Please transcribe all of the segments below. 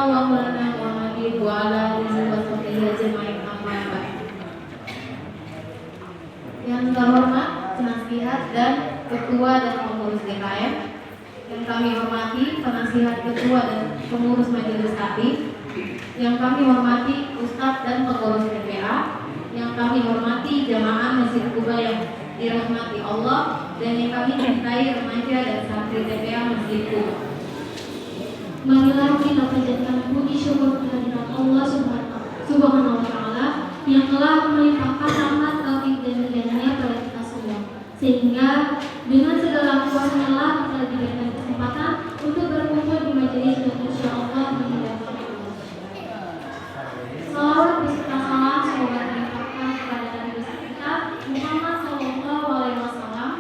Barakallahu lana Muhammadin wa ala alihi wa sahbihi ajma'in amma ba'd. Yang terhormat penasihat dan ketua dan pengurus DKM, yang kami hormati penasihat ketua dan pengurus majelis taklim, yang kami hormati Ustadz dan pengurus PPA, yang kami hormati jamaah Masjid Quba yang dirahmati Allah, dan yang kami cintai remaja dan santri TPA Masjid Quba. Marilah kita panjatkan puji syukur kehadirat Allah Subhanahu wa Ta'ala yang telah melimpahkan rahmat, taufik dan hidayahnya pada kita semua, sehingga dengan segala kuasanya lah kita diberikan kesempatan untuk berkumpul di majelis dan insyaallah menghidupkan Allah. Salawat beserta salam semoga dilimpahkan kepada Nabi besar kita Muhammad Sallallahu Alaihi Wasallam,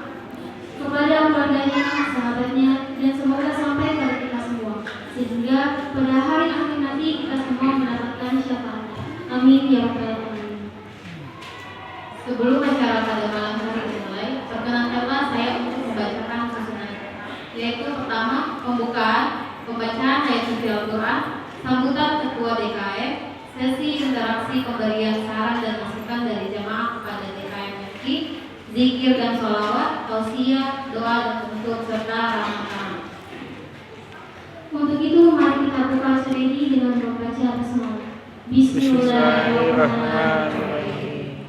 kepada keluarganya, sahabatnya, dan semoga sampai kepada kita semua, sehingga pada hari akhir nanti kita semua mendapatkan syafaatnya. Amin ya rabbal alamin. Sebelum acara pada malam hari dimulai, perkenankanlah saya untuk membacakan susunan, yaitu pertama pembukaan, pembacaan ayat suci Al-Quran, sambutan ketua DKM, sesi interaksi pemberian saran dan masukan dari jamaah kepada DKM MFQ, zikir dan sholawat, tausiah, doa dan penutup serta rahmat. Untuk itu mari kita buka surat ini dengan membaca basmalah. Bismillahirrahmanirrahim.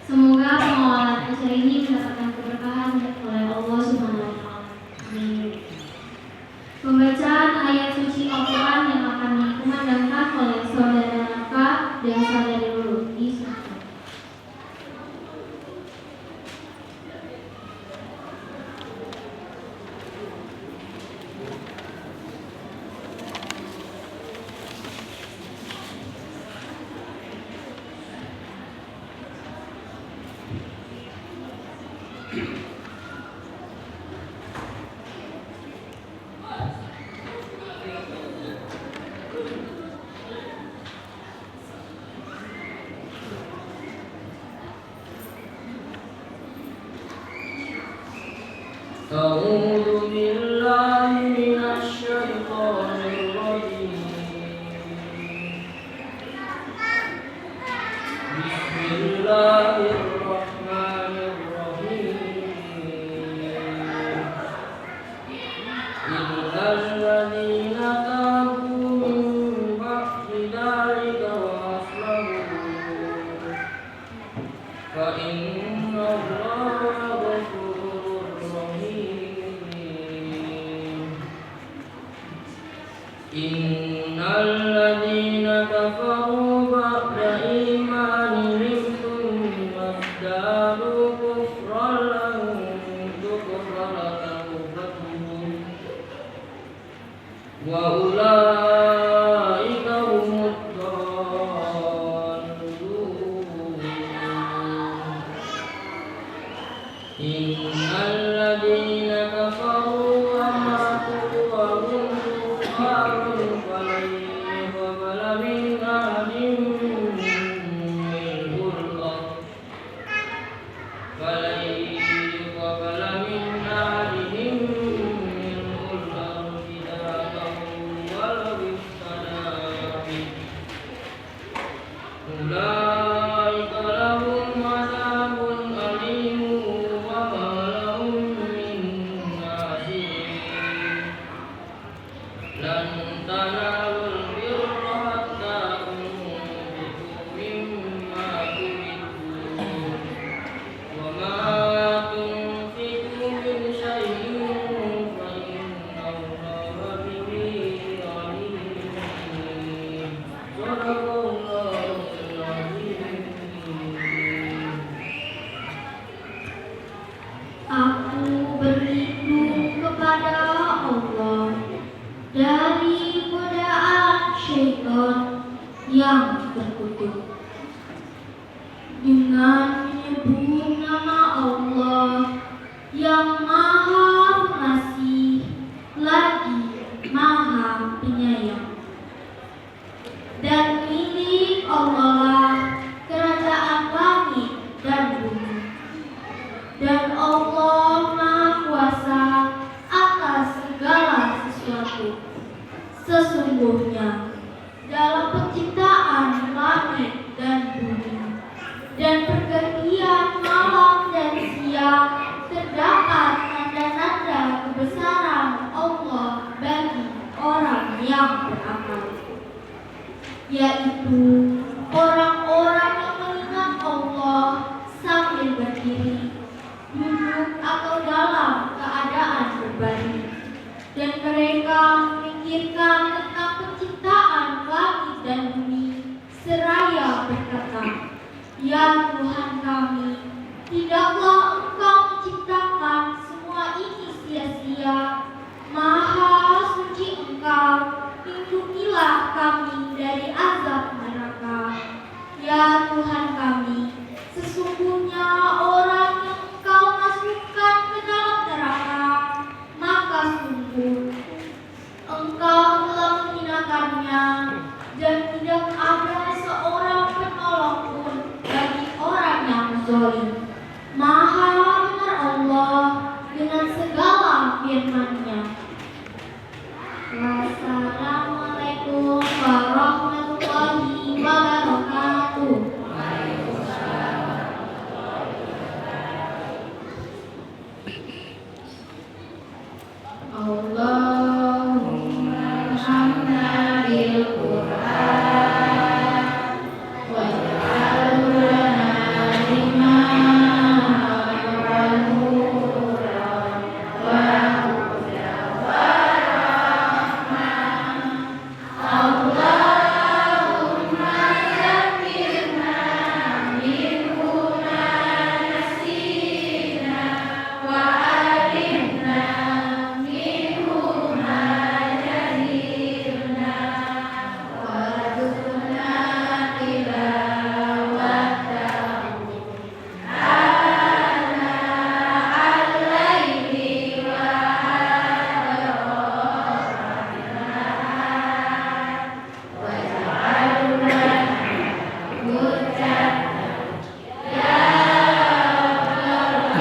Semoga pengawalan acara ini mendapatkan keberkahan oleh Allah Subhanahu wa Ta'ala. Amin. Pembacaan ayat suci Al-Quran yang akan dikumandangkan oleh saudara Naka dan saudari Lulu. أعوذ بالله من الشيطان الرجيم. بسم الله الرحمن الرحيم. إلا الذين تابوا من بعد ذلك وأصلحوا فإن الله غفور رحيم. إن الذين كفروا بعد إيمانهم ثم ازدادوا كفرا لن تقبل توبتهم وأولئك هم الضالون. إن الذين كفروا وماتوا وهم كفار فلن يقبل من أحدهم ملء الأرض ذهبا ولو افتدى به. أولئك لهم عذاب أليم وما لهم من ناصرين. لن تنالوا البر حتى تنفقوا مما تحبون وما تنفقوا من شيء فإن الله به عليم. صدق الله العظيم. Aku berlindung kepada Allah dari godaan syaitan yang terkutuk dengan menyebut nama Allah yang Maha Pengasih lagi Maha Penyayang. Dan milik Allah lah kerajaan langit dan bumi, dan Allah Maha Kuasa atas segala sesuatu. Sesungguhnya dalam penciptaan langit dan bumi, dan pergantian malam dan siang terdapat tanda-tanda kebesaran Allah bagi orang yang berakal, yaitu orang-orang yang mengingat Allah sambil berdiri, duduk atau dalam keadaan berbaring, dan mereka memikirkan tentang penciptaan langit dan bumi seraya berkata, "Ya Tuhan kami, tidaklah Engkau menciptakan semua ini sia-sia. Maha suci Engkau, lindungilah kami dari azab neraka. Ya Tuhan kami, sesungguhnya orang yang Engkau masukkan ke dalam neraka, maka sungguh Engkau telah menghinakannya, dan tidak ada seorang penolong pun bagi orang yang zalim." Maha benar Allah dengan segala firman-Nya. Wassalamualaikum warahmatullahi wabarakatuh. Allahumma arhamna bil Qur'an waj'alhu lana imaman wa nuran wa hudan wa rahmah. Allahumma zakkirna minhu ma nasina wa alimna minhu ma jahilna warzuqna tilawatahu ana al-laili wa atrafan nahar waj'alna muttaqin ya rabbal alamin.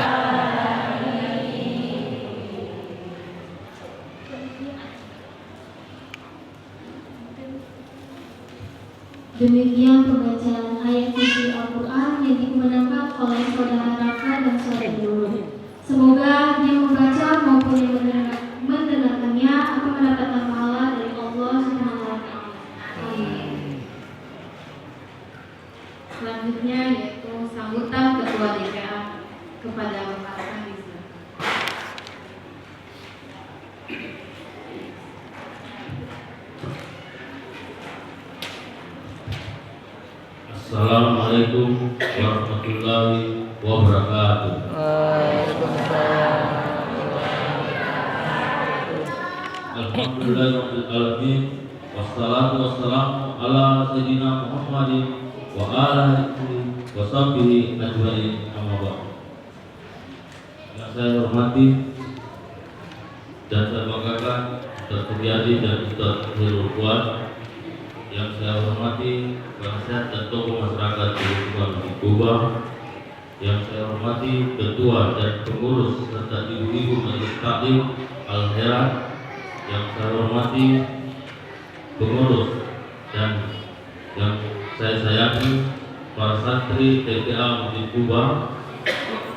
Demikian pembacaan ayat suci Al-Quran yang dikumandangkan oleh saudara Raka dan saudara Nurul. Semoga yang membaca maupun yang mendengarkannya akan mendapatkan pahala dari Allah Subhanahu wa Ta'ala. Amin. Selanjutnya yaitu sambutan Ketua DPA kepada Bapak Rizal. Assalamualaikum warahmatullahi wabarakatuh. Alhamdulillahirabbil alamin. Wassalatu wassalamu ala sayyidina Muhammadin wa alihi wa sahbihi ajmain. Amma ba'd. Yang saya hormati dan saya banggakan Ustaz Suryadi dan Ustaz Khairul Fuad. Yang saya hormati Bangsat dan tokoh masyarakat di Lingkungan Kuba. Yang saya hormati ketua dan pengurus serta ibu-ibu Majelis Taklim Al-Herat. Yang saya hormati pengurus dan yang saya sayangi para santri TPA Masjid Kuba.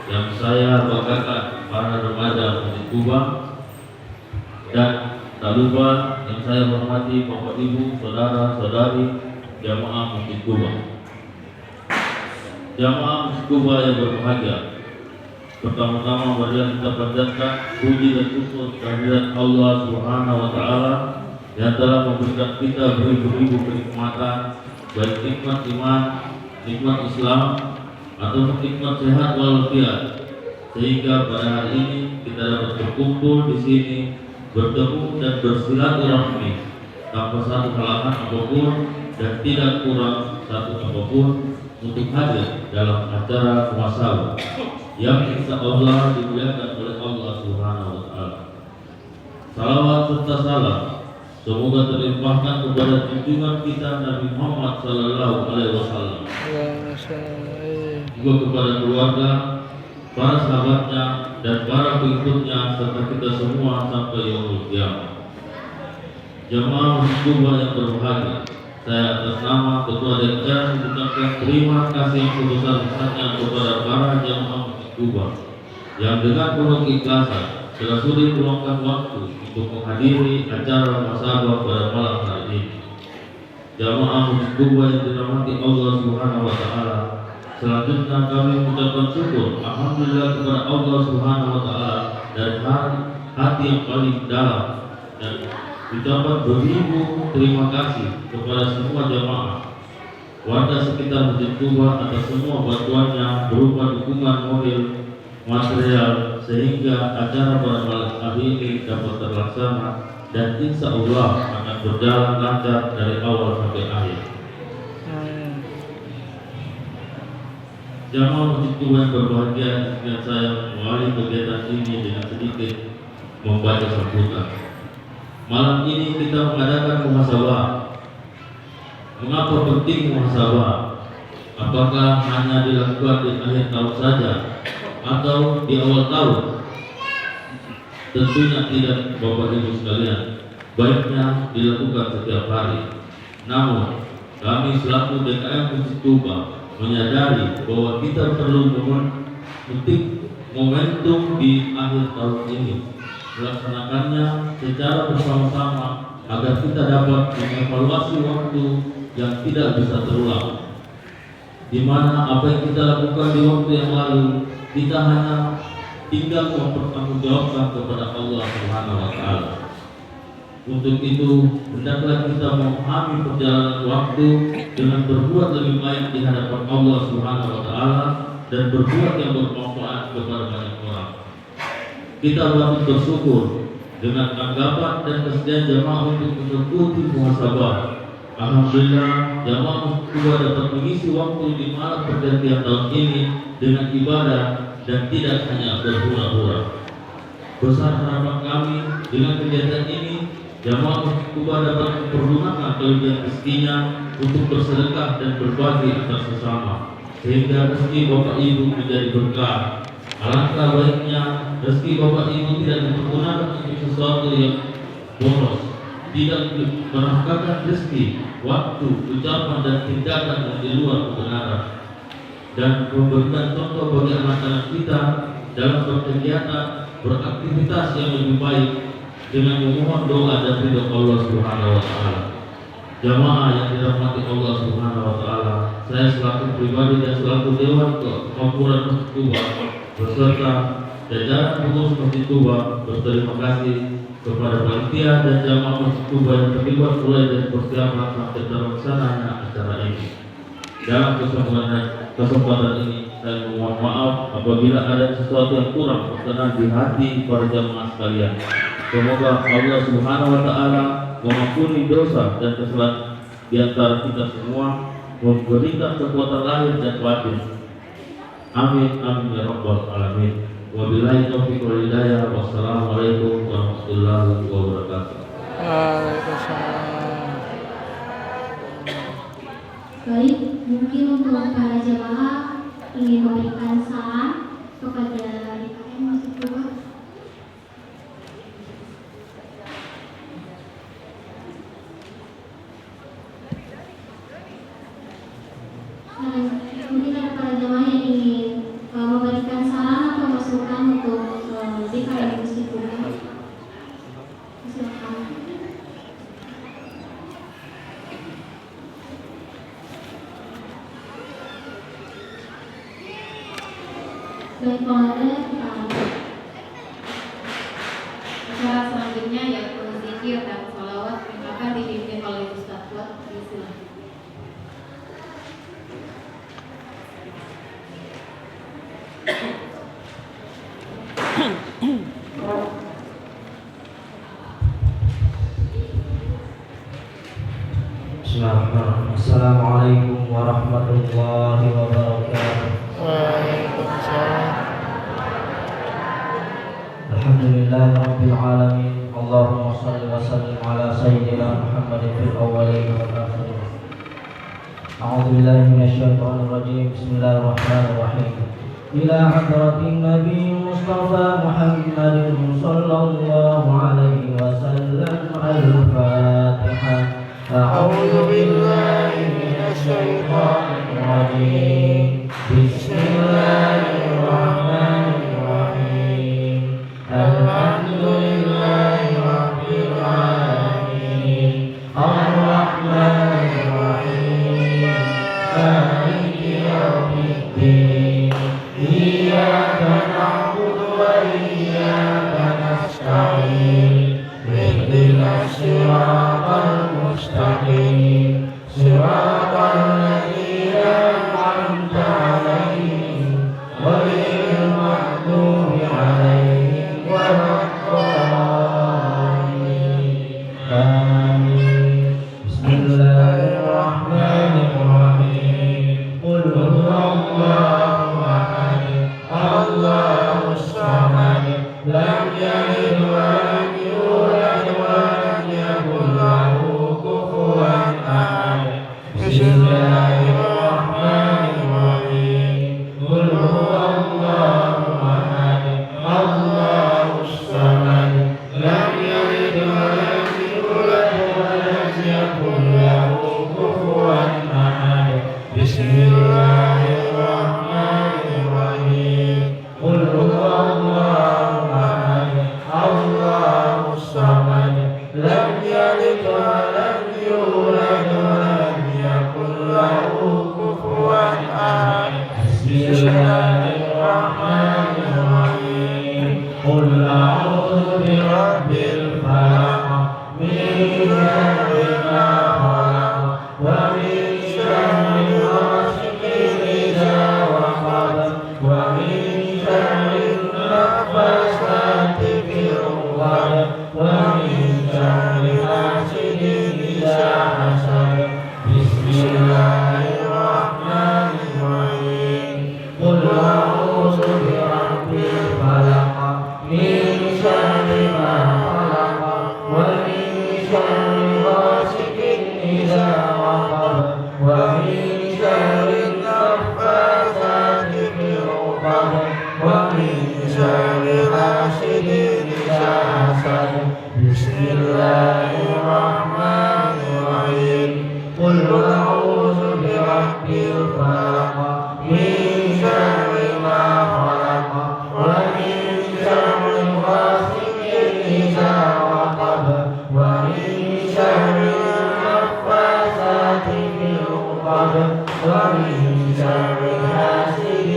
Yang saya banggakan para remaja Masjid Kuba. Dan tak lupa yang saya hormati Bapak Ibu, saudara-saudari jamaah Masjid Kuba. Jamaah Masjid Kuba yang berbahagia. Pertama-tama marilah kita panjatkan puji dan syukur kehadirat Allah Subhanahu wa Ta'ala yang telah memberikan kita beribu-ribu kenikmatan, baik nikmat iman, nikmat Islam, atau nikmat sehat walafiat, sehingga pada hari ini kita dapat berkumpul di sini, bertemu dan bersilaturahmi tanpa satu halangan apapun dan tidak kurang satu apapun untuk hadir dalam acara muasabah yang insya Allah dimuliakan oleh Allah Subhanahu wa Ta'ala. Salawat serta salam semoga terlimpahkan kepada junjungan kita Nabi Muhammad Sallallahu Alaihi Wasallam, juga kepada keluarga, para sahabatnya dan para pengikutnya serta kita semua sampai yaumul qiyamah. Jamaah Masjid Kuba yang berbahagia, Saya atas nama Ketua DPR mengucapkan terima kasih yang sebesar-besarnya kepada para jamaah Masjid Kuba yang dengan penuh keikhlasan telah sudi meluangkan waktu untuk menghadiri acara muhasabah pada malam hari ini. Jamaah Masjid Kuba yang dirahmati Allah Subhanahu wa taala, selanjutnya kami mengucapkan syukur alhamdulillah kepada Allah Subhanahu wa taala dari hati yang paling dalam, dan ucapan beribu terima kasih kepada semua jamaah warga sekitar Masjid Kuba atas semua bantuannya berupa dukungan mobil, material, sehingga acara pada malam hari ini dapat terlaksana dan insya Allah akan berjalan lancar dari awal sampai akhir. Jamaah Masjid Kuba yang berbahagia, izinkan saya mengawali kegiatan ini dengan sedikit membaca sambutan. Malam ini kita mengadakan muhasabah. Mengapa penting muhasabah? Apakah hanya dilakukan di akhir tahun saja atau di awal tahun? Tentunya tidak, Bapak Ibu sekalian. Baiknya dilakukan setiap hari. Namun kami selaku DKM Masjid Kuba menyadari bahwa kita perlu memetik momentum di akhir tahun ini, melaksanakannya secara bersama-sama agar kita dapat mengevaluasi waktu yang tidak bisa terulang, di mana apa yang kita lakukan di waktu yang lalu kita hanya tinggal mempertanggungjawabkan kepada Allah Subhanahu wa taala. Untuk itu, hendaklah kita memahami perjalanan waktu dengan berbuat lebih baik di hadapan Allah Subhanahu wa taala dan berbuat yang bermanfaat kepada banyak orang. Kita patut bersyukur dengan anggapan dan kesediaan jamaah untuk mengikuti muhasabah. Alhamdulillah, jamaah Masjid Kuba dapat mengisi waktu di malam pergantian tahun ini dengan ibadah dan tidak hanya berhura-hura. Besar harapan kami dengan kegiatan ini, jamaah Masjid Kuba dapat mempergunakan kelebihan rezekinya untuk bersedekah dan berbagi antar sesama, sehingga rezeki Bapak Ibu menjadi berkah. Alangkah baiknya rezeki Bapak Ibu tidak dipergunakan untuk sesuatu yang boros, tidak menafkahkan rezeki, waktu, ucapan dan tindakan yang di luar kebenaran, dan memberikan contoh bagi anak-anak kita dalam berkegiatan, beraktivitas yang lebih baik dengan memohon doa dan ridho Allah Subhanahu wa taala. Jamaah yang dirahmati Allah Subhanahu wa taala, saya selaku pribadi dan selaku Dewan Kemakmuran Masjid Kuba beserta jajaran pengurus Masjid Kuba berterima kasih kepada panitia dan jamaah Masjid Kuba yang terlibat mulai dari persiapan sampai terlaksananya acara ini. Dalam kesempatan ini saya mohon maaf apabila ada sesuatu yang kurang berkenan di hati para jamaah sekalian. Semoga Allah Subhanahu wa taala mengampuni dosa dan kesalahan di antara kita semua, memberikan kekuatan lahir dan batin. Amin amin ya rabbal alamin. Wabillahi taufiq wal hidayah. Wassalamualaikum warahmatullahi wabarakatuh. Waalaikumsalam. Baik, mungkin untuk para jamaah ingin memberikan saran kepada DKM Masjid Kuba. Mungkin ada para jamaah yang ingin memberikan saran atau masukan untuk DKM Masjid Kuba. Silakan. Baik, kalau ada Acara selanjutnya yaitu zikir dan sholawat yang akan dipimpin oleh Ustaz Fuad. Silakan. Bismillahirrahmanirrahim. Assalamualaikum warahmatullahi wabarakatuh. Waalaikumsalam. Alhamdulillahi rabbil alamin. Allahumma shalli wa sallim ala sayyidina Muhammadin fil awwalin wal akhirin. A'udzu billahi minasyaitonir rajim. Bismillahirrahmanirrahim. Ila hadratin Nabi Mustafa Muhammadin sallallahu alaihi wasallam. Al-Fatihah. أعوذ بالله من الشيطان الرجيم بسم الله الرحمن الرحيم الحمد لله رب العالمين الرحمن الرحيم مالك يوم الدين إياك نعبد وإياك نستعين اهدنا الصراط المستقيم صراط الذين أنعمت عليهم غير المغضوب عليهم ولا الضالين آمين بسم الله الرحمن الرحيم قل هو الله أحد الله الصمد لم يلد ولم يولد ولم يكن له كفوا أحد بسم الله الرحمن الرحيم قل هو الله أحد الله الصمد لم يلد ولم يولد ولم يكن له كفوا أحد بسم الله الرحمن الرحيم قل هو الله أحد الله الصمد لم يلد ولم يولد ولم يكن له كفوا أحد بسم الله الرحمن الرحيم قل أعوذ برب الفلق من شر ما خلق ومن شر غاسق إذا وقب ومن شر النفاثات في العقد ومن شر حاسد إذا حسد بسم الله الرحمن الرحيم قل أعوذ برب الفلق من شر ما خلق ومن شر غاسق إذا وقب ومن شر النفاثات في العقد ومن شر حاسد إذا حسد بسم الله الرحمن الرحيم قل أعوذ برب الفلق من شر ما خلق ومن شر غاسق إذا وقب ومن شر النفاثات في العقد ومن شر حاسد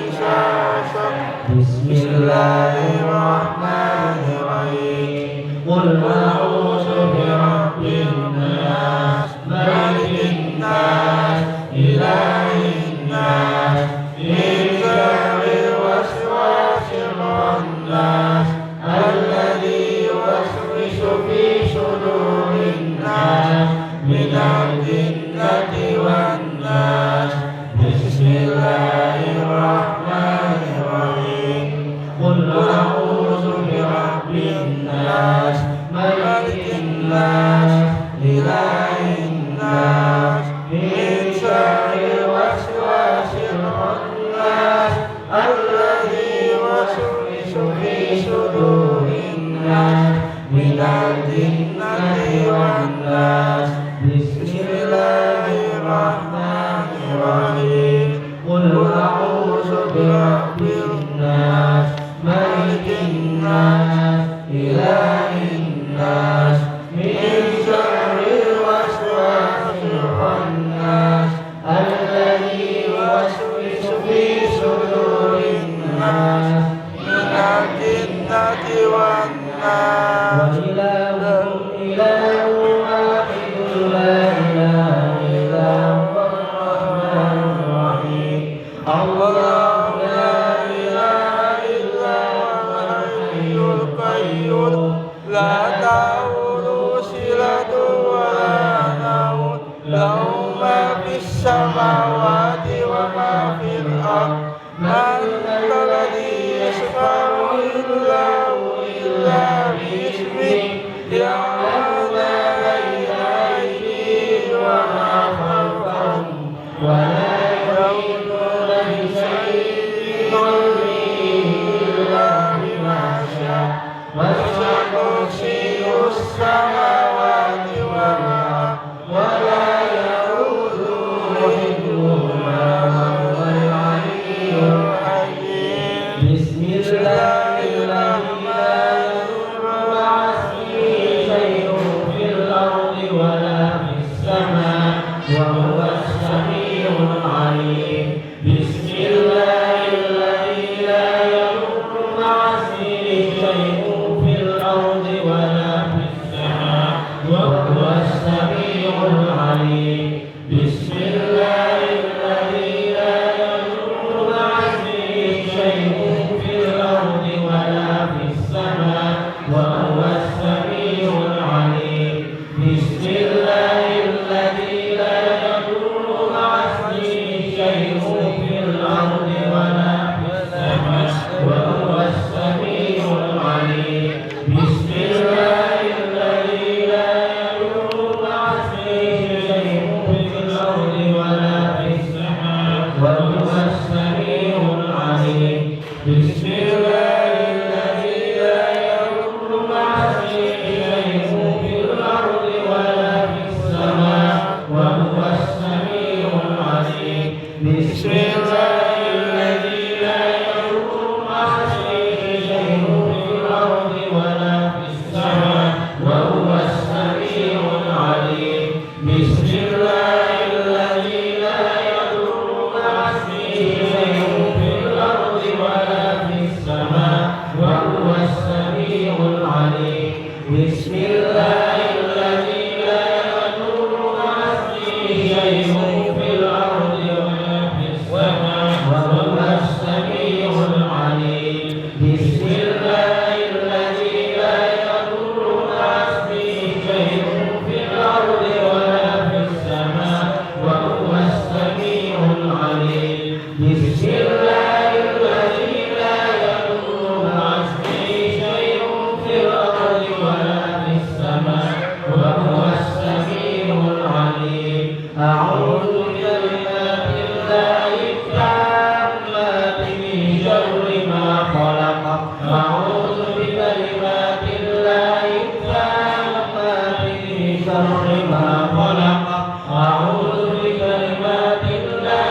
إذا حسد بسم الله الرحمن الرحيم قل أعوذ برب الناس ملك الناس إله الناس من شر الوسواس الخناس الذي يوسوس في صدور الناس من الجنة والناس بسم الله الرحمن الرحيم قل أعوذ برب الناس ملك الناس إله الناس من شر الوسواس الخناس الذي يوسوس في صدور الناس من الجنة والناس بسم الله الرحمن الرحيم قل أعوذ برب الناس ملك الناس إله الناس من شر الوسواس الخناس الذي يوسوس في صدور الناس من الجنة والناس وإلهكم إله واحد لا إله إلا هو الرحمن الرحيم الله لا إله إلا هو الحي القيوم لا تأخذه سنة ولا نوم له ما في السماوات وما في الأرض من الذي يشفع عنده إلا بإذنه يعلم ما بين أيديهم وما خلفهم ولا يحيطون بشيء من علمه إلا بما شاء وسع كرسيه السماوات والأرض العليم بسم الله الذي لا يضر مع اسمه شيء في الأرض ولا في السماء وهو السميع العليم بسم الله الذي لا يضر مع اسمه شيء في الأرض ولا في السماء وهو السميع العليم بسم الله الذي لا يضر مع اسمه شيء في الأرض ولا في السماء وهو السميع العليم بسم الله الذي لا يضر مع اسمه شيء في الأرض ولا في السماء وهو السميع العليم بسم الله الذي لا يضر مع اسمه شيء في الأرض ولا في السماء وهو السميع العليم بسم الله الذي لا يضر مع اسمه شيء في الأرض ولا في السماء وهو السميع العليم بسم الله الذي لا يضر مع اسمه شيء في الأرض ولا في السماء وهو السميع العليم بسم الله الذي لا يضر مع اسمه شيء في الأرض ولا في السماء وهو السميع العليم بسم الله الذي لا يضر مع اسمه شيء في الأرض ولا في السماء وهو السميع العليم أعوذ بكلمات الله التامات من شر ما خلق أعوذ بكلمات الله التامات من شر ما خلق أعوذ بكلمات الله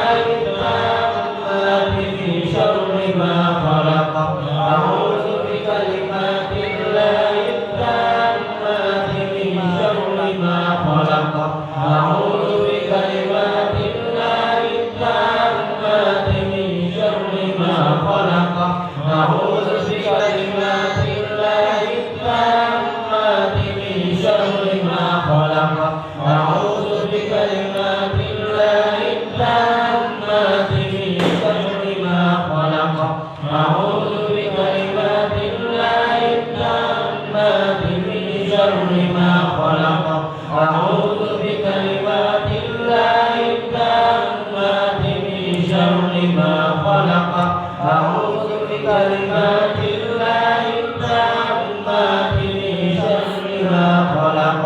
التامات من شر ما خلق أعوذ بكلمات الله التامات من شر ما خلق أعوذ بكلمات الله التامات من شر ما خلق أعوذ بكلمات الله التامات من شر ما خلق أعوذ بكلمات الله التامات من شر ما خلق أعوذ بكلمات الله التامات من شر ما خلق أعوذ بكلمات الله التامات من شر ما خلق أعوذ بكلمات الله التامات من شر ما خلق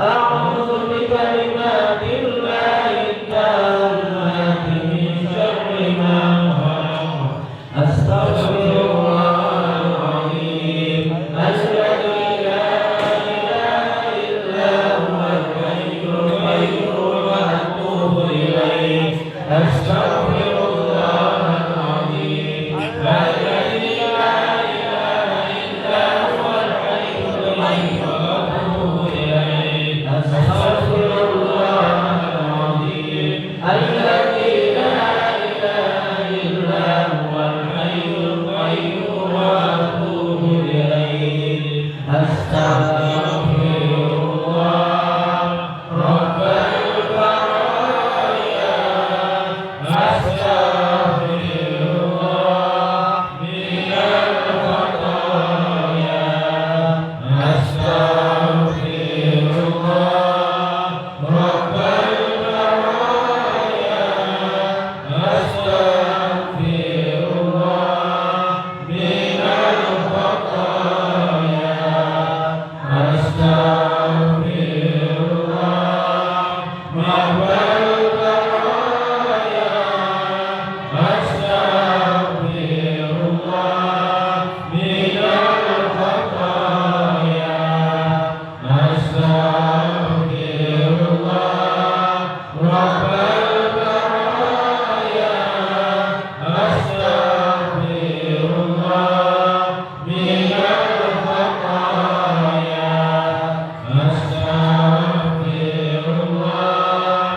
أعوذ بكلمات الله التامات من شر ما خلق أستغفر الله العظيم الذي لا إله إلا هو الحي القيوم وأتوب إليه أستغفر الله العظيم الذي لا إله إلا هو الحي القيوم وأتوب إليه أستغفر الله العظيم الذي لا إله إلا هو الحي القيوم وأتوب إليه أستغفر الله رب البرايا أستغفر الله من الخطايا أستغفر الله رب البرايا أستغفر الله من الخطايا أستغفر الله رب البرايا أستغفر الله من الخطايا أستغفر الله رب البرايا أستغفر الله من الخطايا أستغفر الله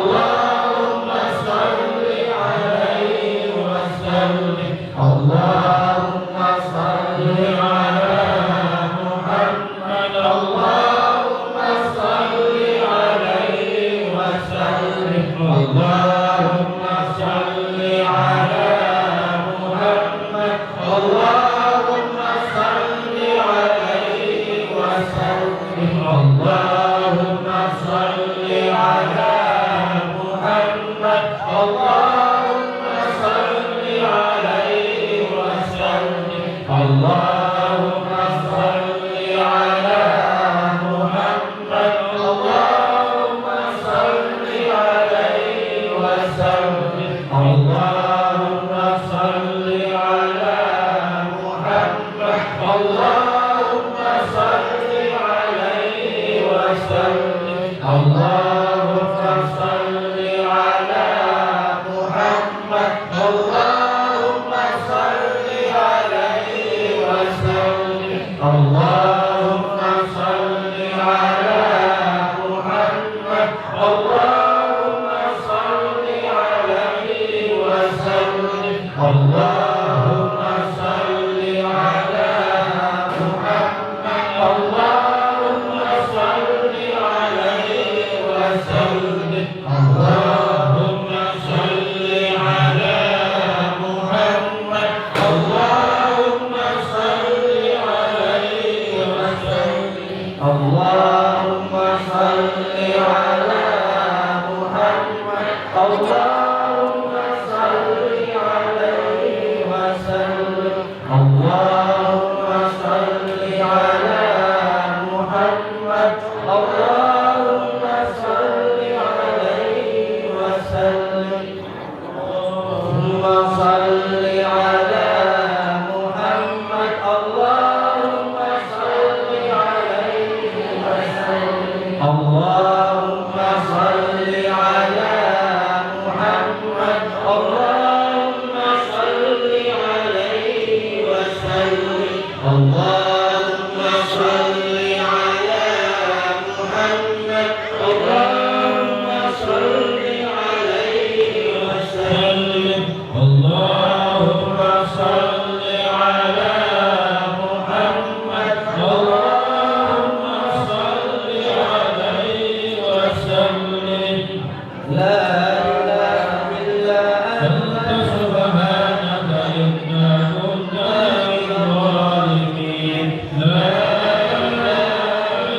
اللهم صل عليه وسلم اللهم صل على محمد اللهم صل عليه وسلم اللهم صل على محمد اللهم صل عليه وسلم اللهم صل على محمد اللهم صل عليه وسلم اللهم صل على محمد اللهم صل عليه وسلم اللهم صل على محمد اللهم صل عليه وسلم اللهم صل على محمد اللهم صل عليه وسلم اللهم صل على محمد اللهم صل عليه وسلم اللهم صل على محمد اللهم صل عليه وسلم اللهم صل على محمد اللهم صل عليه وسلم اللهم صل على محمد اللهم صل عليه وسلم اللهم صل على محمد اللهم صل عليه وسلم اللهم صل على محمد اللهم صل عليه وسلم اللهم صل على محمد اللهم صل عليه وسلم اللهم صل على محمد اللهم صل عليه وسلم اللهم صل على محمد اللهم صل عليه وسلم لا إله إلا أنت سبحانك إنا كنا من الظالمين لا إله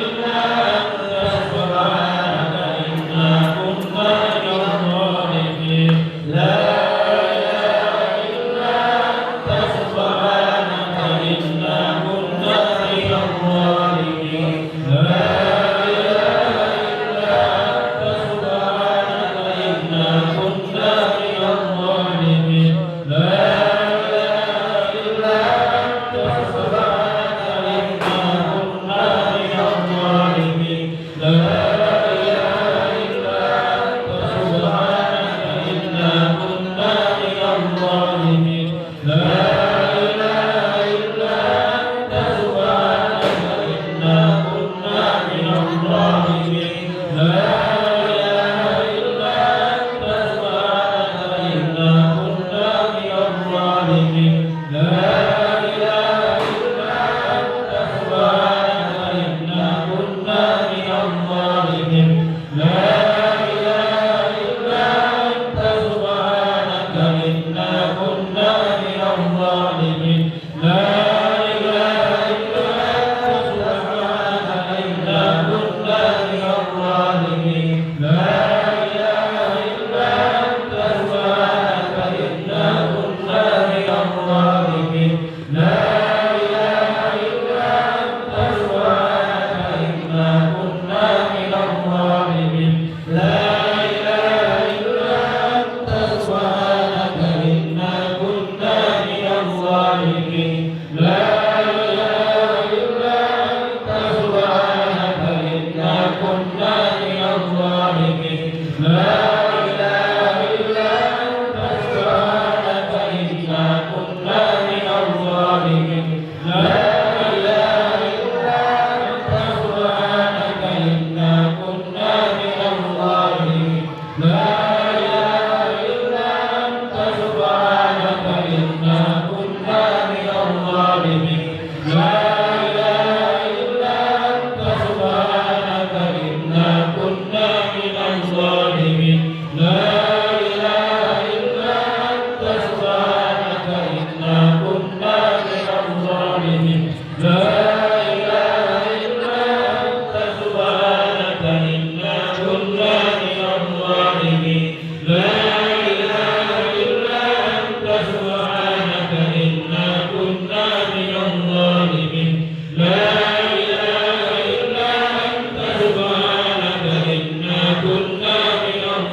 إلا أنت سبحانك إنا كنا من الظالمين لا إله إلا أنت سبحانك إنا كنا من الظالمين لا إله إلا أنت سبحانك إنا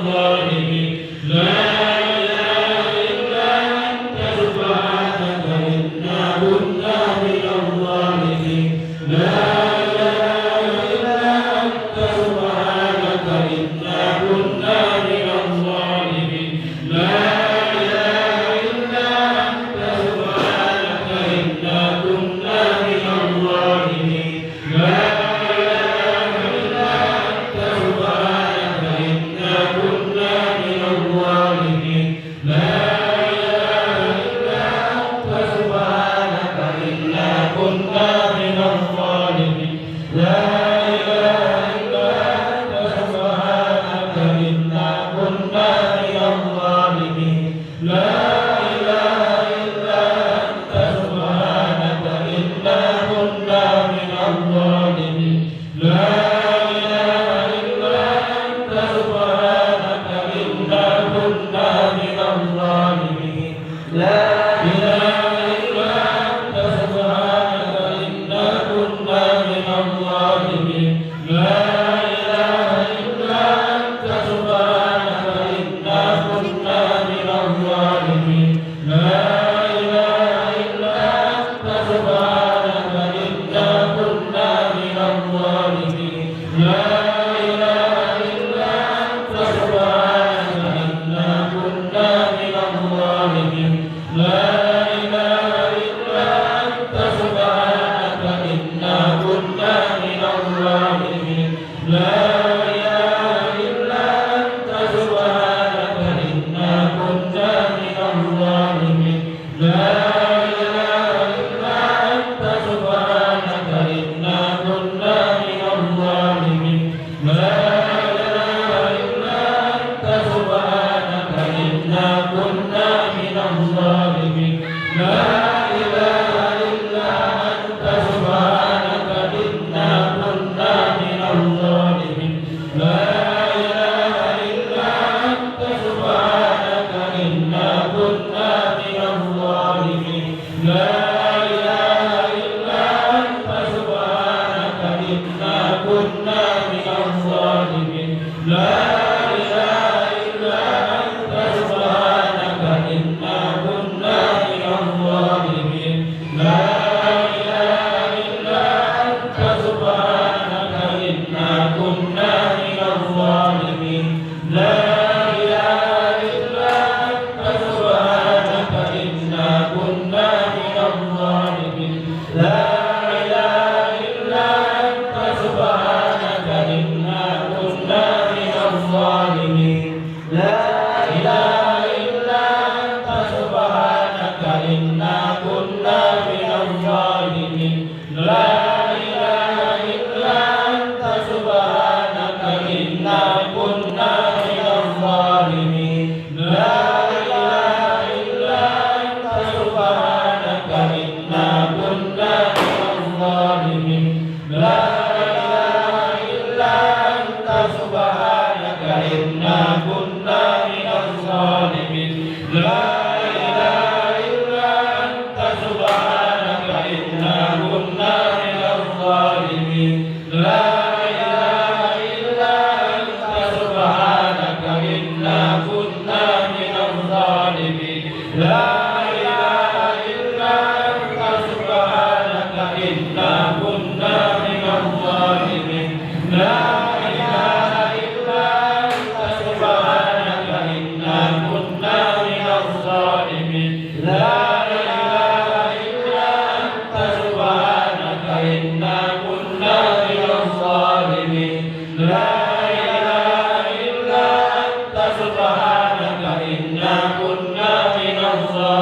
الظالمين لا إله إلا أنت سبحانك إنا كنا من الظالمين لا إله إلا أنت سبحانك إنا كنا من الظالمين لا إله إلا أنت سبحانك إنا كنا من الظالمين لا إله إلا أنت سبحانك إنا كنا من الظالمين لا إله إلا أنت سبحانك إنا كنا من الظالمين لا إله إلا أنت سبحانك إنا كنا من الظالمين لا إله إلا أنت سبحانك إنا كنا من الظالمين لا إله إلا أنت سبحانك إنا كنا من الظالمين لا إله إلا أنت سبحانك إنا كنا من الظالمين لا إله إلا أنت سبحانك إنا كنا من الظالمين لا إله إلا أنت سبحانك إنا كنا من الظالمين لا إله إلا أنت سبحانك إنا كنا من الظالمين لا إله إلا أنت سبحانك إنا كنا من الظالمين لا إله إلا أنت سبحانك إنا كنا من الظالمين لا إله إلا أنت سبحانك إنا كنا من الظالمين لا إله إلا أنت سبحانك إنا كنا من الظالمين لا إله إلا أنت سبحانك إنا كنا من الظالمين لا إله إلا أنت سبحانك إنا كنا من الظالمين لا إله إلا أنت سبحانك إنا كنا من الظالمين لا إله إلا أنت سبحانك إنا كنا من الظالمين لا إله إلا أنت سبحانك إنا كنا من الظالمين لا إله إلا أنت سبحانك إنا كنا من الظالمين لا إله إلا أنت سبحانك إنا كنا من الظالمين لا إله إلا أنت سبحانك إنا كنا من الظالمين لا إله إلا أنت سبحانك إنا كنا من الظالمين لا إله إلا أنت سبحانك إنا كنا من الظالمين لا إله إلا أنت سبحانك إنا كنا من الظالمين لا إله إلا أنت سبحانك إنا كنا من الظالمين لا إله إلا أنت سبحانك إنا كنا من الظالمين لا إله إلا أنت سبحانك إنا كنا من الظالمين لا إله إلا أنت سبحانك إنا كنا من الظالمين لا إله إلا أنت سبحانك إنا كنا من الظالمين لا إله إلا أنت سبحانك إنا كنا من الظالمين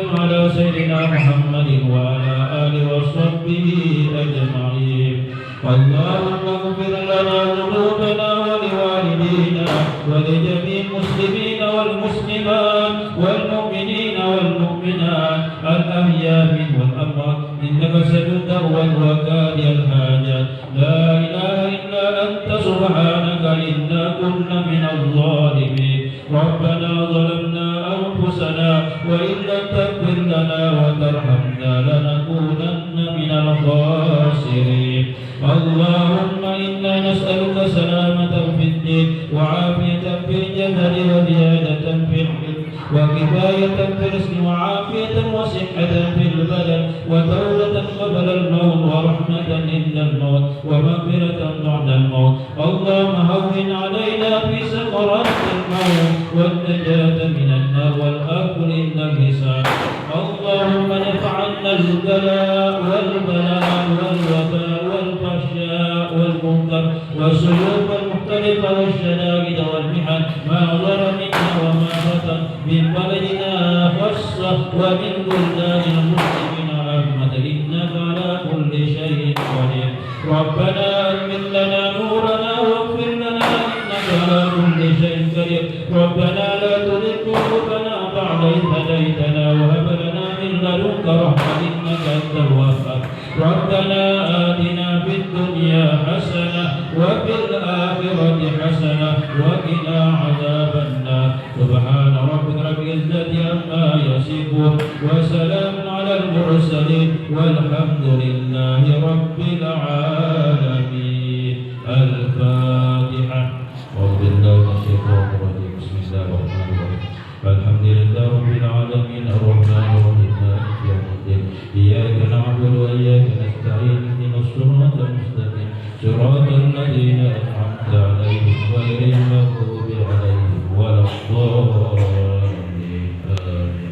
وسلم على سيدنا محمد وعلى آله وصحبه أجمعين. اللهم اغفر لنا ذنوبنا ولوالدينا ولجميع المسلمين والمسلمات والمؤمنين والمؤمنات الأحياء منهم والأموات إنك ستدعو وقاضي الحاجات. لا إله إلا أنت سبحانك إنا كنا من الظالمين. ربنا ظلمنا أنفسنا وإن لم تغفر لنا وترحمنا لنكونن من الخاسرين. اللهم إنا نسألك سلامة في الدين وعافية في الجسد وزيادة في العلم وكفاية في الرزق وعافية وصحة في البدن وتوبة قبل الموت ورحمة عند الموت ومغفرة بعد الموت. اللهم هون علينا في سكرات الموت والنجاة من النار والآخر عند الحساب. اللهم ارفع عنا البلاء والبلاء والوباء والفحشاء والمنكر والسيوف المختلفة والشدائد والمحن ما ظهر منا وما بطن من بلدنا خاصة ومن بلدان المسلمين عامة إنك على كل شيء قدير. ربنا أتمم لنا نورنا واغفر لنا إنك على كل شيء قدير. ربنا لا تزغ قلوبنا بعد إذ هديتنا وهب لنا من لدنك رحمة إنك أنت الوهاب. ربنا آتنا في الدنيا حسنة وفي الآخرة حسنة وقنا عذاب النار. سبحان ربك رب العزة عما يصفون وسلام على المرسلين والحمد لله رب العالمين. الفاتحة. أعوذ بالله من الشيطان الرجيم. بسم الله الرحمن الرحيم. الحمد لله رب العالمين الرحمن الرحيم مالك يوم الدين. إياك نعبد وإياك نستعين اهدنا الصراط المستقيم صراط الذين أنعمت عليهم غير المغضوب عليهم ولا الضالين. آمين.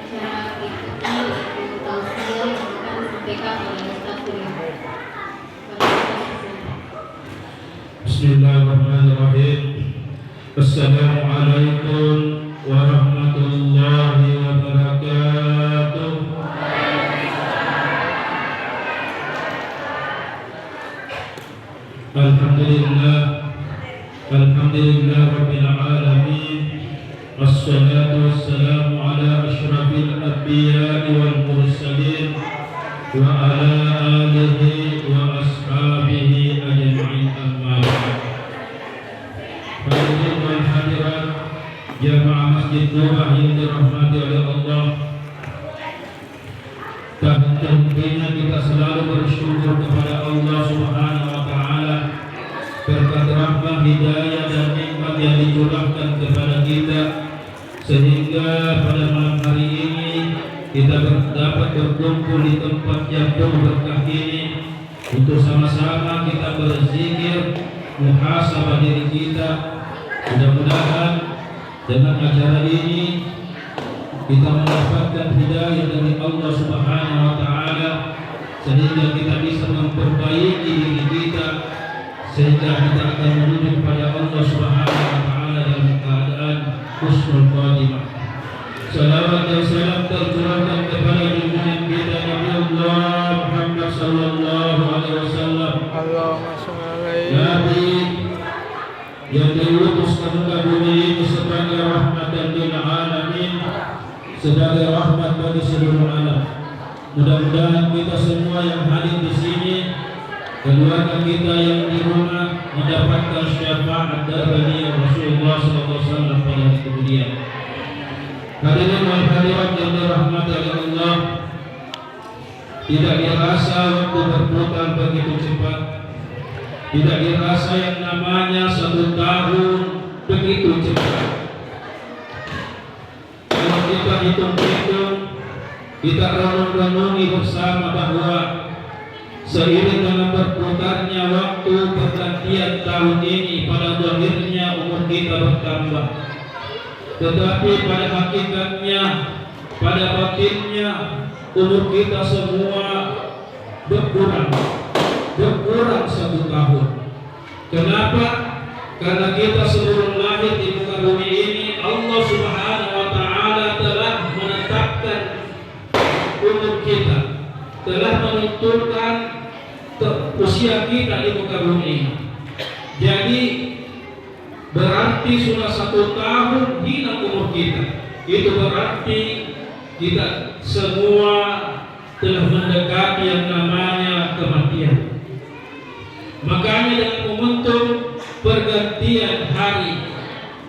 Acara berikutnya yaitu tausiah yang akan disampaikan oleh Ustaz Kuliah. Bismillahirrahmanirrahim. Assalamualaikum warahmatullahi wabarakatuh. Alhamdulillah rabbil alamin. Wassalatu wassalamu ala asyrafil anbiya'i wal mursalin wa ala alihi wa ashabihi ajma'in. Amma ba'd. Hadirin wal hadirat jamaah Masjid Nurah yang dirahmati oleh Allah, tentunya kita selalu bersyukur kepada Allah Subhanahu wa taala berkat rahmat, hidayah dan nikmat yang dicurahkan kepada kita sehingga pada malam hari ini kita dapat berkumpul di tempat yang penuh berkah ini untuk sama-sama kita berzikir, muhasabah diri kita. Mudah-mudahan dengan acara ini kita mendapatkan hidayah dari Allah Subhanahu wa taala sehingga kita bisa memperbaiki diri kita, sehingga kita akan menuju kepada Allah Subhanahu wa taala dalam keadaan husnul khatimah. Salawat dan salam tercurahkan kepada junjungan kita Nabi Allah Muhammad sallallahu alaihi wasallam. Allahumma sholli Nabi yang diutus ke muka bumi ini sebagai rahmatan lil alamin, sebagai rahmat bagi seluruh alam. Mudah-mudahan kita semua yang hadir di sini, keluarga kita yang di rumah mendapatkan syafaat dari Rasulullah SAW pada hari kemudian. Hadirin wal hadirat yang dirahmati oleh Allah, tidak dirasa waktu berputar begitu cepat. Tidak dirasa yang namanya 1 tahun begitu cepat. Kalau kita hitung-hitung, kita renung-renungi bersama bahwa seiring dengan berputarnya waktu pergantian tahun ini, pada zahirnya umur kita bertambah, tetapi pada hakikatnya pada batinnya umur kita semua berkurang 1 tahun. Kenapa? Karena kita sebelum lahir di muka bumi ini Allah Subhanahu wa taala telah menetapkan umur kita, telah menentukan usia kita di muka bumi ini. Jadi berarti sudah 1 tahun hilang umur kita. Itu berarti kita semua telah mendekati yang namanya kematian. Makanya dengan momentum pergantian hari,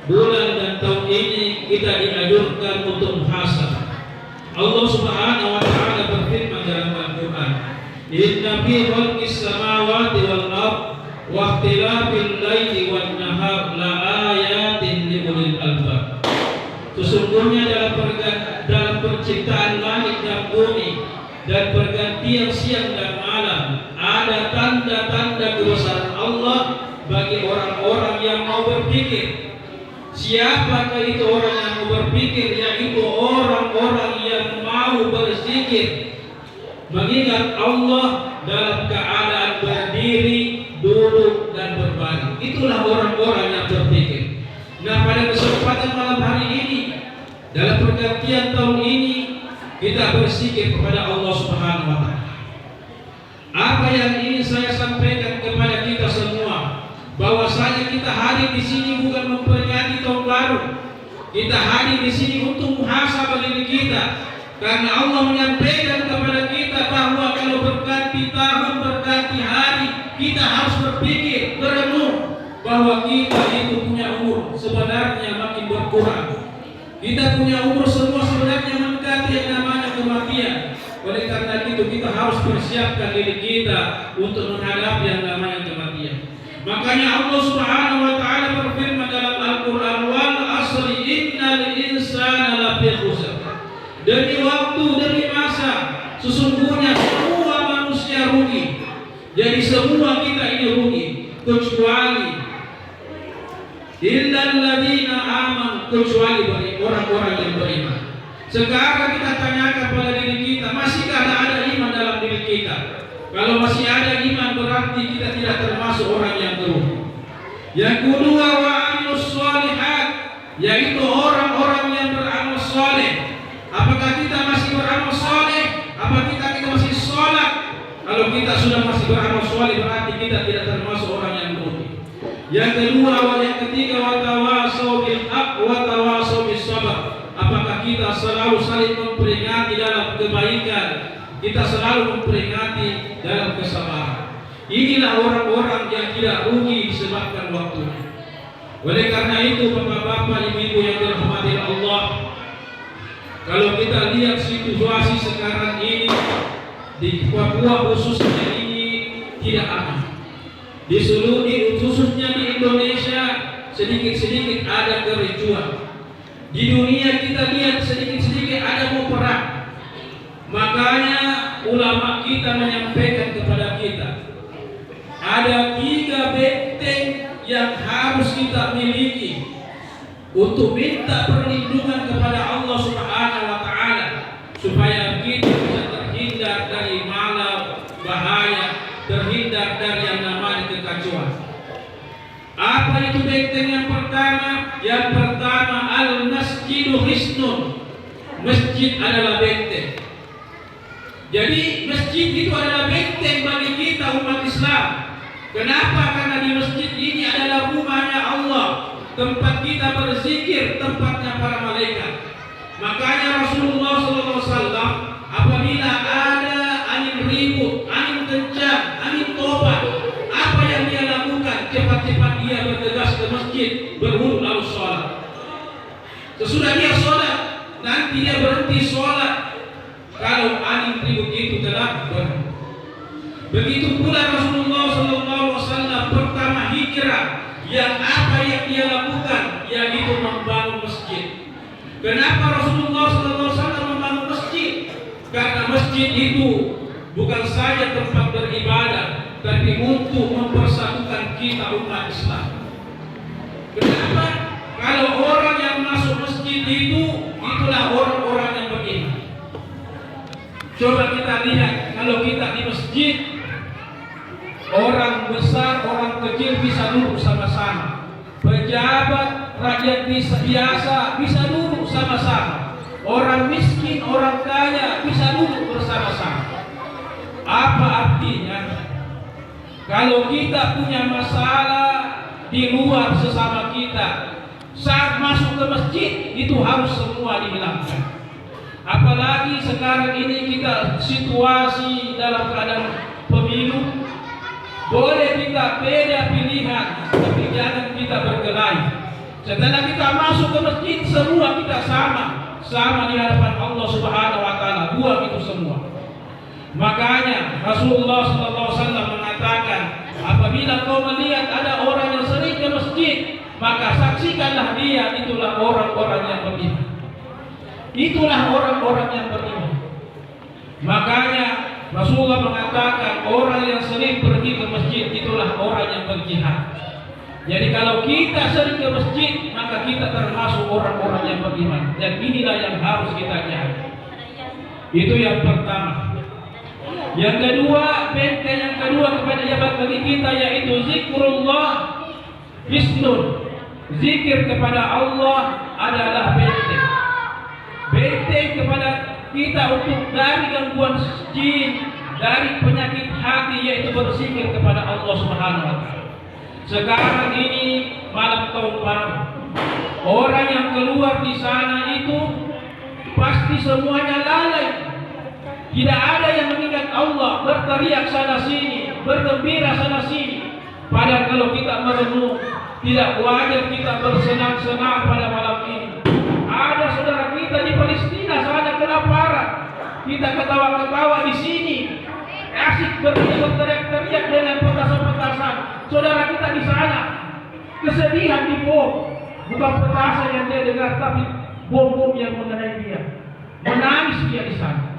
bulan dan tahun ini kita dianjurkan untuk muhasabah. Allah Subhanahu wa taala berfirman dalam Al-Qur'an, "Inna fi khalqis samawati wal ardh wa ikhtilafil laili wan nahar la ayatin li ulil albab." Sesungguhnya dalam penciptaan langit dan bumi dan pergantian siang dan malam ada tanda-tanda kebesaran Allah bagi orang-orang yang mau berpikir. Siapakah itu orang yang mau berpikir? Yaitu orang-orang yang mau berzikir, mengingat Allah dalam keadaan berdiri, duduk dan berbaring. Itulah orang-orang yang berpikir. Nah, pada kesempatan malam hari ini, dalam pergantian tahun ini, kita berzikir kepada Allah Subhanahu wa taala. Apa yang ingin saya sampaikan kepada kita semua, bahwasanya kita hadir di sini bukan memperingati tahun baru. Kita hadir di sini untuk muhasabah diri kita. Karena Allah menyampaikan kepada kita bahwa kalau berganti tahun, berganti hari, kita harus berpikir, berenung bahwa kita itu punya umur sebenarnya makin berkurang. Kita punya umur semua sebenarnya mendekati yang namanya kematian. Oleh karena itu kita harus persiapkan diri kita untuk menghadapi yang namanya kematian. Makanya Allah Subhanahu wa taala berfirman dalam Al-Qur'an, "Wal 'asri innal insana lafi khusr." Demi waktu, demi masa, sesungguhnya semua manusia rugi. Jadi semua kita ini rugi, kecuali illal ladzina amanu, kecuali bagi orang-orang yang beriman. Sekarang kita tanyakan pada diri kita, masihkah ada iman dalam diri kita? Kalau masih ada iman, berarti kita tidak termasuk orang yang merugi. Yang kedua, wa amilus shalihat, yaitu orang-orang yang beramal saleh. Apakah kita masih beramal saleh? Apa kita masih sholat? Kalau kita sudah masih beramal saleh, berarti kita tidak termasuk orang yang merugi. Yang kedua, yang ketiga, wa tawasau bil haq wa tawasau bis sabr. Apakah kita selalu saling memperingati dalam kebaikan? Kita selalu memperingati dalam kesabaran. Inilah orang-orang yang tidak rugi disebabkan waktunya. Oleh karena itu, bapak-bapak, ibu-ibu yang dirahmati Allah, kalau kita lihat situasi sekarang ini di Papua khususnya ini tidak aman. Di seluruh, khususnya di Indonesia, sedikit-sedikit ada kericuan. Di dunia kita lihat sedikit-sedikit ada mau perang. Makanya ulama kita menyampaikan kepada kita, ada 3 benteng yang harus kita miliki untuk minta perlindungan kepada Allah Subhanahu wa taala supaya kita bisa terhindar dari malam bahaya, terhindar dari yang namanya kekacauan. Apa itu benteng yang pertama? Yang pertama, al-masjidu hisnun. Masjid adalah benteng. Jadi masjid itu adalah benteng bagi kita umat Islam. Kenapa? Karena di masjid ini adalah rumahnya Allah, tempat kita berzikir, tempatnya para malaikat. Makanya Rasulullah SAW apabila ada angin ribut, angin kencang, angin tobat, apa yang dia lakukan? Cepat-cepat dia bergegas ke masjid, berwudu lalu sholat. Sesudah dia sholat, nanti dia berhenti sholat kalau angin ribut itu telah berhenti. Begitu pula Rasulullah SAW pertama hijrah, yang apa yang dia lakukan? Yaitu membangun masjid. Kenapa Rasulullah SAW membangun masjid? Karena masjid itu bukan saja tempat beribadah, tapi untuk mempersatukan kita umat Islam. Kenapa? Kalau orang yang masuk masjid itu, itulah orang-orang yang beriman. Coba kita lihat kalau kita di masjid, orang besar, orang kecil bisa duduk sama-sama. Pejabat, rakyat biasa bisa duduk sama-sama. Orang miskin, orang kaya bisa duduk bersama-sama. Apa artinya? Kalau kita punya masalah di luar sesama kita, saat masuk ke masjid itu harus semua dihilangkan. Apalagi sekarang ini kita situasi dalam keadaan pemilu, boleh kita beda pilihan, tapi jangan kita berkelahi. Setelah kita masuk ke masjid, semua kita sama di hadapan Allah Subhanahu wa taala, buang itu semua. Makanya Rasulullah SAW mengatakan, apabila kau melihat ada orang yang sering ke masjid, maka saksikanlah dia, itulah orang-orang yang beriman. Itulah orang-orang yang beriman. Makanya Rasulullah mengatakan, orang yang sering pergi ke masjid itulah orang yang berjihad. Jadi kalau kita sering ke masjid, maka kita termasuk orang-orang yang beriman. Dan inilah yang harus kita jaga. Itu yang pertama. Yang kedua, benteng yang kedua kepada jabat bagi kita yaitu zikrullah hisnun. Zikir kepada Allah adalah benteng. Benteng kepada kita untuk dari gangguan jin, dari penyakit hati, yaitu berzikir kepada Allah Subhanahu wa taala. Sekarang ini malam tahun baru. Orang yang keluar di sana itu pasti semuanya lalai. Tidak ada yang mengingat Allah, berteriak sana sini, bergembira sana sini. Padahal kalau kita merenung, tidak wajar kita bersenang-senang pada malam ini. Ada saudara kita di Palestina sana kelaparan, kita ketawa-ketawa di sini, asik berteriak-teriak dengan petasan-petasan. Saudara kita di sana kesedihan di bom, bukan petasan yang dia dengar, tapi bom-bom yang mengenai dia. Menangis dia di sana.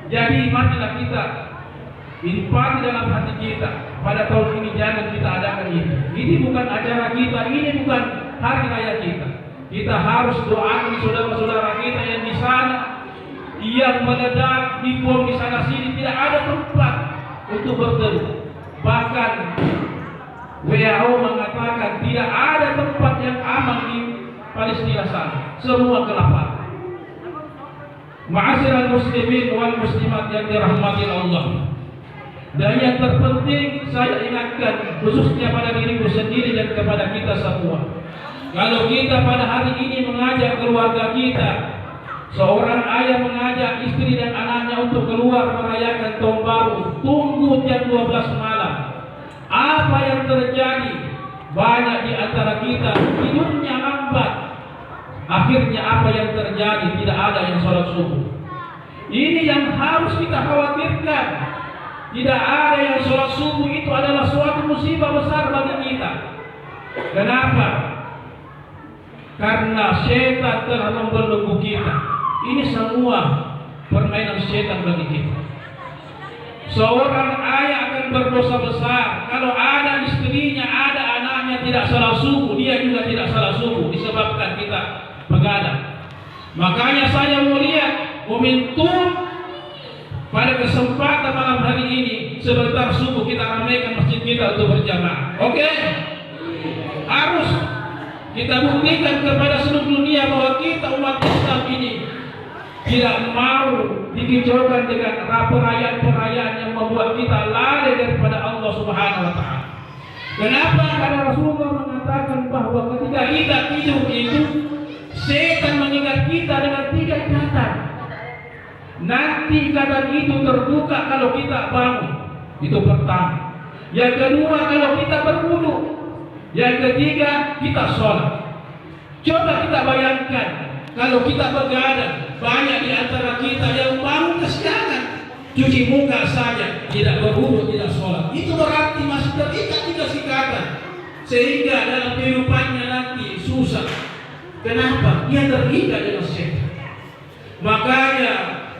Jadi marilah kita infak dalam hati kita. Pada tahun ini jangan kita adakan ini. Ini bukan acara kita, ini bukan hari raya kita. Kita harus doakan saudara-saudara kita yang di sana, yang meledak di bom di sana sini, tidak ada tempat untuk berteduh. Bahkan WHO mengatakan tidak ada tempat yang aman di Palestina sana. Semua kelaparan. Ma'asyiral muslimin wal muslimat yang dirahmati Allah. Dan yang terpenting saya ingatkan khususnya pada diriku sendiri dan kepada kita semua. Kalau kita pada hari ini mengajak keluarga kita, seorang ayah mengajak istri dan anaknya untuk keluar merayakan tahun baru, tunggu jam 12 malam. Apa yang terjadi? Banyak di antara kita tidurnya lambat. Akhirnya apa yang terjadi? Tidak ada yang sholat subuh. Ini yang harus kita khawatirkan. Tidak ada yang sholat subuh, itu adalah suatu musibah besar bagi kita. Kenapa? Karena setan telah membelenggu kita. Ini semua permainan setan bagi kita. Seorang ayah akan berdosa besar kalau ada istrinya, ada anaknya tidak sholat subuh, dia juga tidak sholat subuh disebabkan kita begadang. Makanya saya mau lihat momentum pada kesempatan malam hari ini, sebentar subuh kita ramaikan masjid kita untuk berjamaah. Oke? Harus kita buktikan kepada seluruh dunia bahwa kita umat Islam ini tidak mau dikicaukan dengan perayaan-perayaan yang membuat kita lalai daripada Allah Subhanahu wa taala. Kenapa? Karena Rasulullah mengatakan bahwa ketika kita tidur itu, setan mengingat kita dengan 3 ikatan. Nanti ikatan itu terbuka kalau kita bangun. Itu pertama. Yang kedua, kalau kita berwudu. Yang ketiga, kita sholat. Coba kita bayangkan, kalau kita begadang, banyak di antara kita yang bangun kesiangan, cuci muka saja, tidak berwudu, tidak sholat. Itu berarti masih terikat 3 ikatan, sehingga dalam kehidupannya nanti susah. Kenapa? Dia terikat dengan setan. Makanya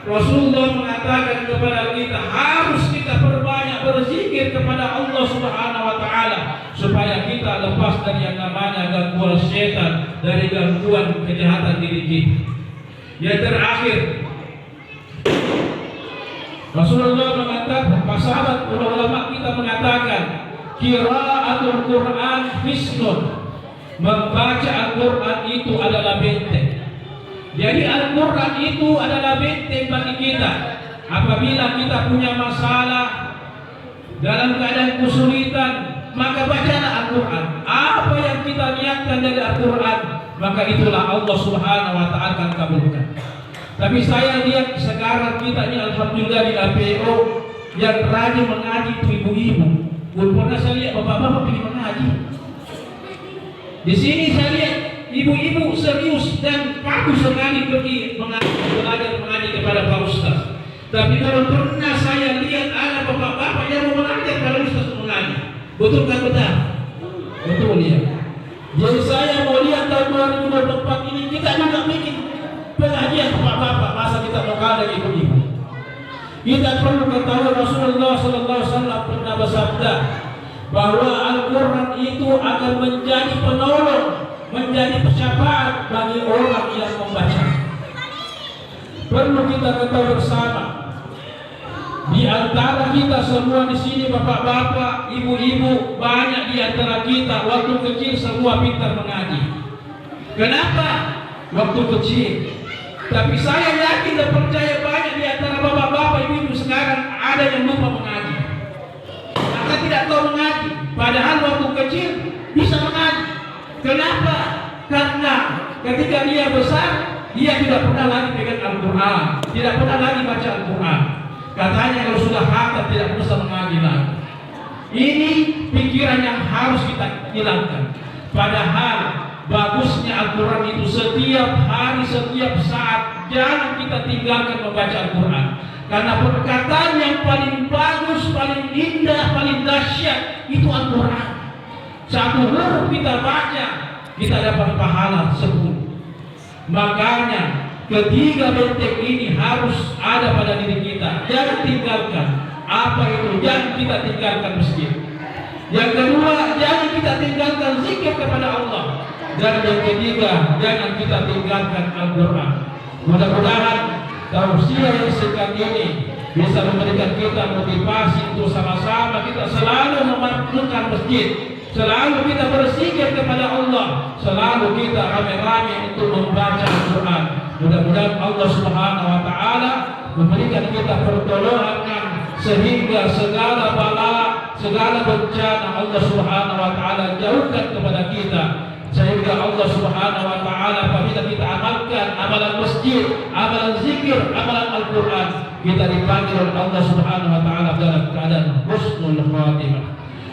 Rasulullah mengatakan kepada kita, harus kita perbanyak berzikir kepada Allah Subhanahu wa taala supaya kita lepas dari yang namanya gangguan setan, dari gangguan kejahatan diri kita. Yang terakhir, Rasulullah mengatakan, para sahabat ulama kita mengatakan, qiraatul Quran hisnun, membaca Al-Quran itu adalah benteng. Jadi Al-Quran itu adalah benteng bagi kita. Apabila kita punya masalah, dalam keadaan kesulitan, maka bacalah Al-Quran. Apa yang kita niatkan dari Al-Quran, maka itulah Allah Subhanahu wa Ta'ala akan kabulkan. Tapi saya lihat sekarang kita ini alhamdulillah di APO yang rajin mengaji itu ibu-ibu. Belum pernah saya lihat bapak-bapak pergi mengaji. Di sini saya lihat ibu-ibu serius dan patuh sekali pergi mengaji, belajar mengaji kepada Pak Ustaz. Tapi kalau pernah saya lihat ada bapak-bapak yang mau mengajar kepada Ustaz mengaji. Betul kan benar? Betul ya. Jadi saya mau lihat tahun 2024 ini kita juga bikin pengajian bapak-bapak, masa kita mau kalah dengan ibu-ibu. Kita perlu ketahui Rasulullah SAW pernah bersabda bahwa Al-Quran itu akan menjadi penolong, menjadi syafaat bagi orang yang membaca. Perlu kita ketahui bersama, di antara kita semua di sini bapak-bapak, ibu-ibu, banyak di antara kita waktu kecil semua pintar mengaji. Kenapa? Waktu kecil. Tapi saya yakin dan percaya banyak di antara bapak-bapak, ibu-ibu sekarang ada yang lupa mengaji. Maka tidak tahu mengaji. Padahal waktu kecil bisa mengaji. Kenapa? Karena ketika dia besar, dia tidak pernah lagi pegang Al-Quran, tidak pernah lagi baca Al-Quran. Katanya kalau sudah hafal tidak bisa mengaji lagi. Ini pikiran yang harus kita hilangkan. Padahal bagusnya Al-Quran itu setiap hari, setiap saat jangan kita tinggalkan membaca Al-Quran. Karena perkataan yang paling bagus, paling indah, paling dahsyat itu Al-Quran. Satu huruf kita baca, kita dapat pahala 10. Makanya ketiga benteng ini harus ada pada diri kita. Jangan tinggalkan. Apa itu? Jangan kita tinggalkan masjid. Yang kedua, jangan kita tinggalkan zikir kepada Allah. Dan yang ketiga, jangan kita tinggalkan Al-Quran. Mudah-mudahan tausiah yang singkat ini bisa memberikan kita motivasi untuk sama-sama kita selalu memakmurkan masjid, selalu kita berzikir kepada Allah, selalu kita rame-rame untuk membaca Al-Quran. Mudah-mudahan Allah Subhanahu wa Ta'ala memberikan kita pertolongan sehingga segala bala, segala bencana Allah Subhanahu wa Ta'ala jauhkan kepada kita. Sehingga Allah Subhanahu wa Ta'ala apabila kita amalkan amalan masjid, amalan zikir, amalan Al-Quran, kita dipanggil oleh Allah Subhanahu wa Ta'ala dalam keadaan husnul khatimah.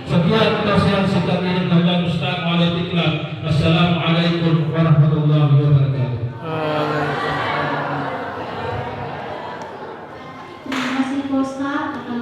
Sekian nasihat singkat ini dari Ustaz Walid Iqbal. Assalamualaikum warahmatullahi wabarakatuh. Terima kasih Pak Ustaz atas